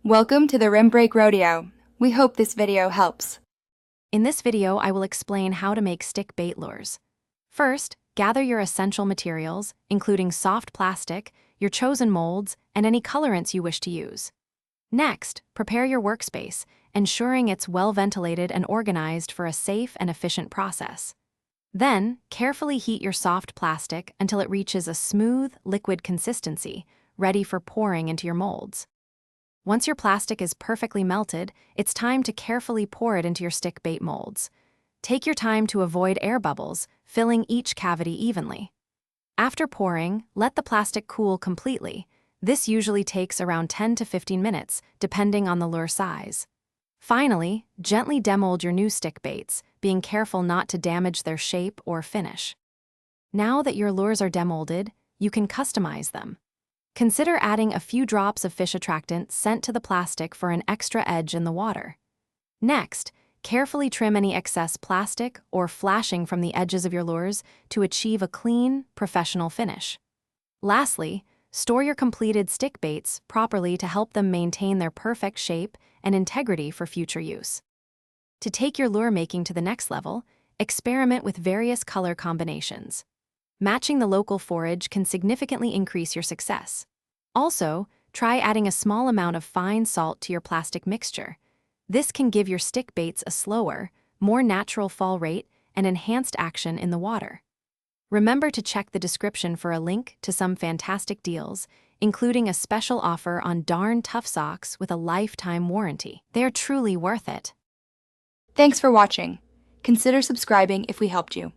Welcome to the Rim Break Rodeo. We hope this video helps. In this video, I will explain how to make stick bait lures. First, gather your essential materials, including soft plastic, your chosen molds, and any colorants you wish to use. Next, prepare your workspace, ensuring it's well ventilated and organized for a safe and efficient process. Then, carefully heat your soft plastic until it reaches a smooth, liquid consistency, ready for pouring into your molds. Once your plastic is perfectly melted, it's time to carefully pour it into your stick bait molds. Take your time to avoid air bubbles, filling each cavity evenly. After pouring, let the plastic cool completely. This usually takes around 10 to 15 minutes, depending on the lure size. Finally, gently demold your new stick baits, being careful not to damage their shape or finish. Now that your lures are demolded, you can customize them. Consider adding a few drops of fish attractant sent to the plastic for an extra edge in the water. Next, carefully trim any excess plastic or flashing from the edges of your lures to achieve a clean, professional finish. Lastly, store your completed stick baits properly to help them maintain their perfect shape and integrity for future use. To take your lure making to the next level, experiment with various color combinations. Matching the local forage can significantly increase your success. Also, try adding a small amount of fine salt to your plastic mixture. This can give your stick baits a slower, more natural fall rate and enhanced action in the water. Remember to check the description for a link to some fantastic deals, including a special offer on Darn Tough socks with a lifetime warranty. They're truly worth it. Thanks for watching. Consider subscribing if we helped you.